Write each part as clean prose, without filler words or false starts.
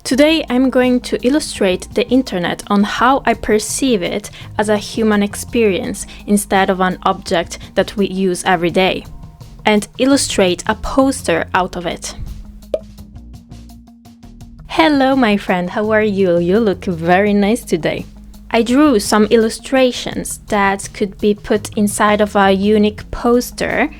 Today I'm going to illustrate the internet on how I perceive it as a human experience instead of an object that we use every day, and illustrate a poster out of it. Hello my friend, how are you? You look very nice today. I drew some illustrations that could be put inside of a unique poster.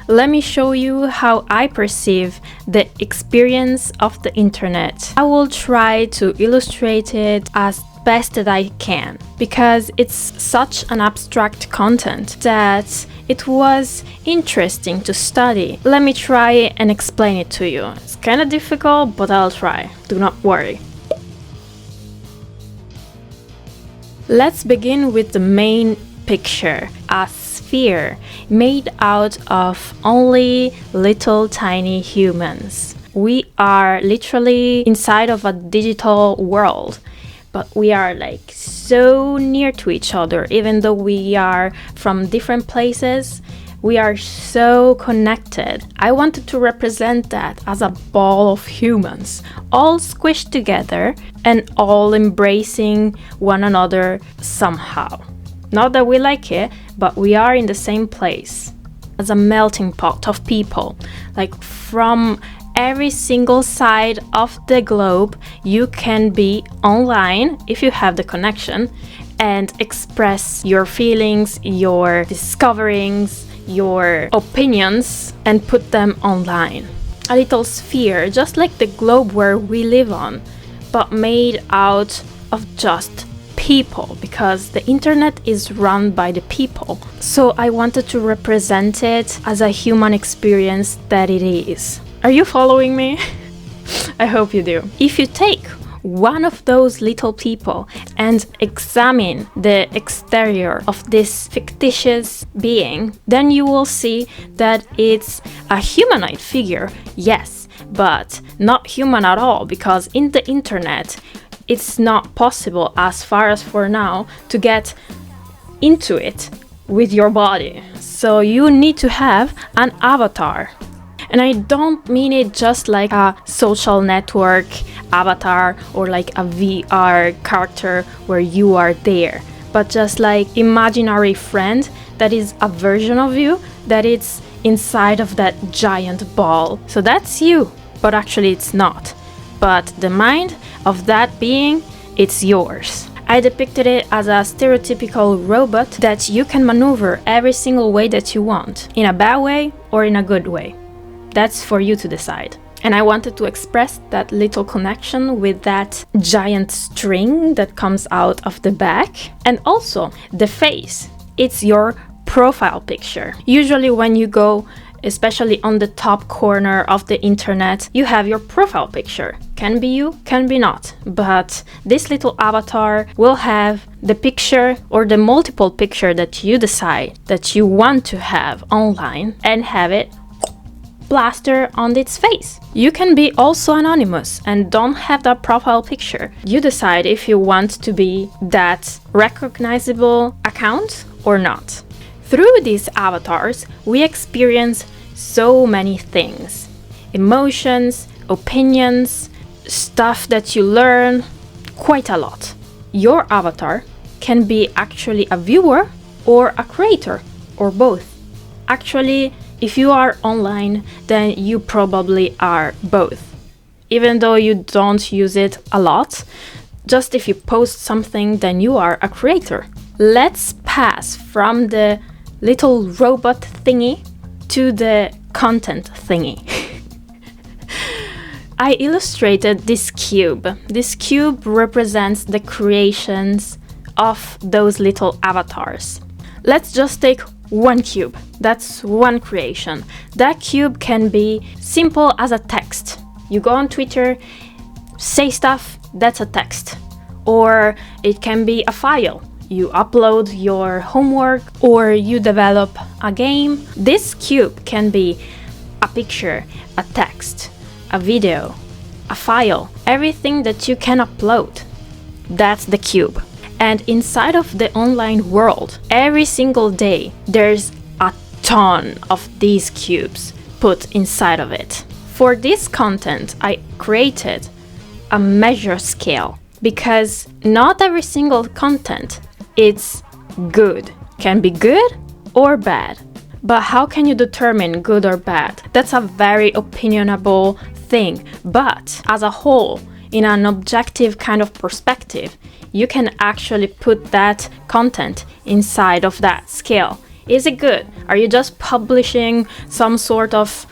Let me show you how I perceive the experience of the internet. I will try to illustrate it as best that I can, because it's such an abstract content that it was interesting to study. Let me try and explain it to you. It's kind of difficult, but I'll try. Do not worry. Let's begin with the main picture, a sphere made out of only little tiny humans. We are literally inside of a digital world, but we are like so near to each other. Even though we are from different places, we are so connected. I wanted to represent that as a ball of humans, all squished together and all embracing one another somehow. Not that we like it, but we are in the same place. As a melting pot of people, like from every single side of the globe, you can be online if you have the connection and express your feelings, your discoverings, your opinions, and put them online. A little sphere, just like the globe where we live on, but made out of just people, because the internet is run by the people. So I wanted to represent it as a human experience that it is. Are you following me? I hope you do. If you take one of those little people and examine the exterior of this fictitious being, then you will see that it's a humanoid figure, yes, but not human at all, because in the internet it's not possible, as far as for now, to get into it with your body. So you need to have an avatar. And I don't mean it just like a social network avatar or like a VR character where you are there, but just like imaginary friend that is a version of you that is inside of that giant ball. So that's you, but actually it's not. But the mind of that being, it's yours. I depicted it as a stereotypical robot that you can maneuver every single way that you want, in a bad way or in a good way. That's for you to decide. And I wanted to express that little connection with that giant string that comes out of the back. And also the face. It's your profile picture. Usually when you go, especially on the top corner of the internet, you have your profile picture. Can be you, can be not. But this little avatar will have the picture or the multiple picture that you decide that you want to have online and have it plaster on its face. You can be also anonymous and don't have that profile picture. You decide if you want to be that recognizable account or not. Through these avatars, we experience so many things. Emotions, opinions, stuff that you learn, quite a lot. Your avatar can be actually a viewer or a creator, or both. Actually, if you are online, then you probably are both. Even though you don't use it a lot, just if you post something, then you are a creator. Let's pass from the little robot thingy to the content thingy. I illustrated this cube. This cube represents the creations of those little avatars. Let's just take one cube. That's one creation. That cube can be simple as a text. You go on Twitter, say stuff, that's a text. Or it can be a file. You upload your homework or you develop a game. This cube can be a picture, a text, a video, a file, everything that you can upload. That's the cube. And inside of the online world, every single day, there's a ton of these cubes put inside of it. For this content, I created a measure scale, because not every single content is good. Can be good or bad. But how can you determine good or bad? That's a very opinionable thing. But as a whole, in an objective kind of perspective, you can actually put that content inside of that scale. Is it good? Are you just publishing some sort of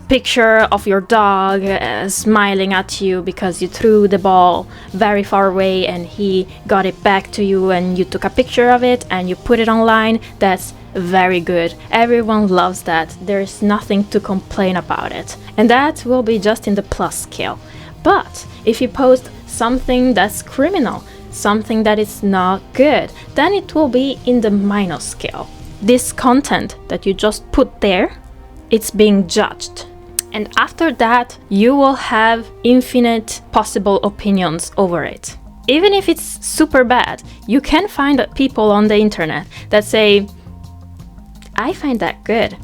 picture of your dog smiling at you because you threw the ball very far away and he got it back to you and you took a picture of it and you put it online? That's very good. Everyone loves that. There's nothing to complain about it. And that will be just in the plus scale. But if you post something that's criminal, something that is not good, then it will be in the minus scale. This content that you just put there, it's being judged. And after that, you will have infinite possible opinions over it. Even if it's super bad, you can find people on the internet that say, I find that good.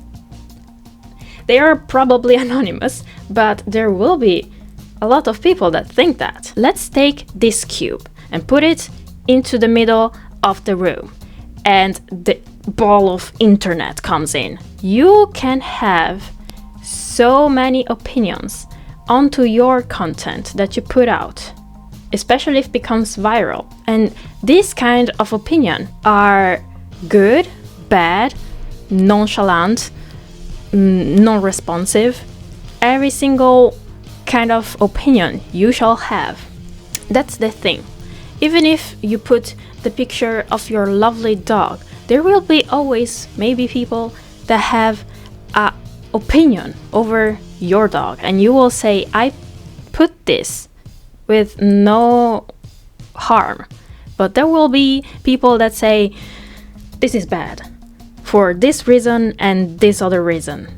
They are probably anonymous, but there will be a lot of people that think that. Let's take this cube and put it into the middle of the room, and the ball of internet comes in. You can have so many opinions onto your content that you put out, especially if it becomes viral. And this kind of opinion are good, bad, nonchalant, non-responsive. Every single kind of opinion you shall have. That's the thing. Even if you put the picture of your lovely dog, there will be always maybe people that have a opinion over your dog, and you will say, I put this with no harm. But there will be people that say, this is bad for this reason and this other reason.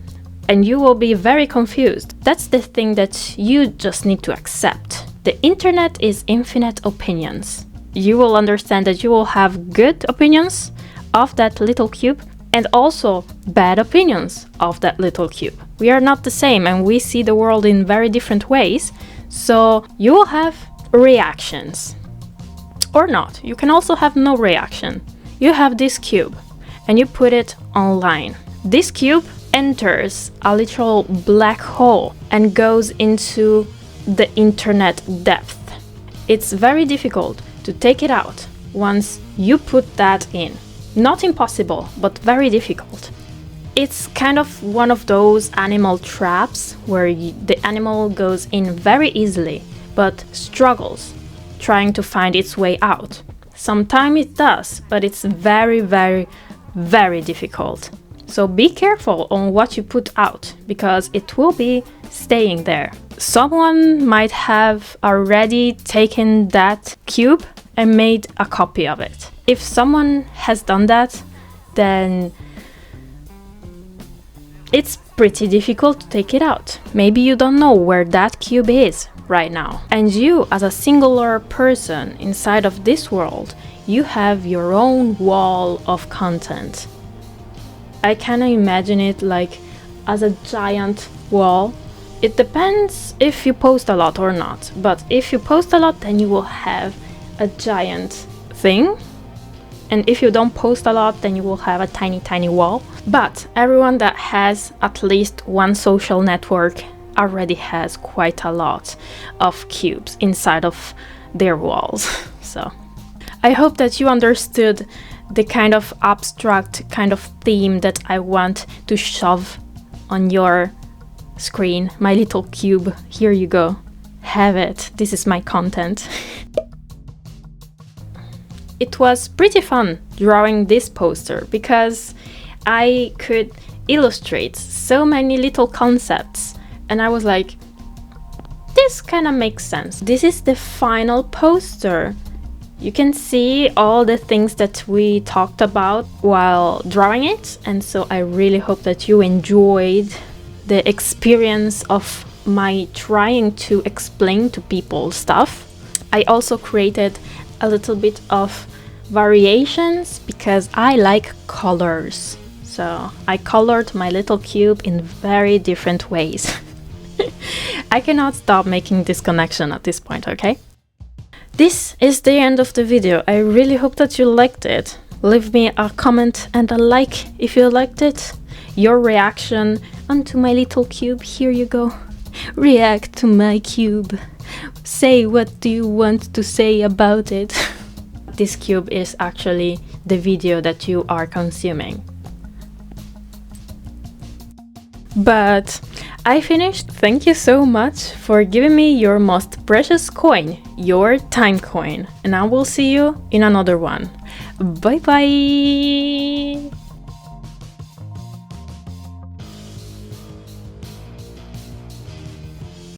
And you will be very confused. That's the thing that you just need to accept. The internet is infinite opinions. You will understand that you will have good opinions of that little cube and also bad opinions of that little cube. We are not the same and we see the world in very different ways. So you will have reactions. Or not. You can also have no reaction. You have this cube and you put it online. This cube enters a literal black hole and goes into the internet depth. It's very difficult to take it out once you put that in. Not impossible, but very difficult. It's kind of one of those animal traps where the animal goes in very easily, but struggles trying to find its way out. Sometimes it does, but it's very, very, very difficult. So be careful on what you put out, because it will be staying there. Someone might have already taken that cube and made a copy of it. If someone has done that, then it's pretty difficult to take it out. Maybe you don't know where that cube is right now. And you, as a singular person inside of this world, you have your own wall of content. I kind of imagine it like as a giant wall. It depends if you post a lot or not, but if you post a lot, then you will have a giant thing. And if you don't post a lot, then you will have a tiny, tiny wall. But everyone that has at least one social network already has quite a lot of cubes inside of their walls. So I hope that you understood the kind of abstract kind of theme that I want to shove on your screen. My little cube, here you go. Have it. This is my content. It was pretty fun drawing this poster because I could illustrate so many little concepts and I was like, this kind of makes sense. This is the final poster. You can see all the things that we talked about while drawing it, and so I really hope that you enjoyed the experience of my trying to explain to people stuff. I also created a little bit of variations because I like colors. So I colored my little cube in very different ways. I cannot stop making this connection at this point, okay? This is the end of the video. I really hope that you liked it. Leave me a comment and a like if you liked it. Your reaction onto my little cube. Here you go. React to my cube. Say what do you want to say about it. This cube is actually the video that you are consuming. But I finished. Thank you so much for giving me your most precious coin, your time coin. And I will see you in another one. Bye bye!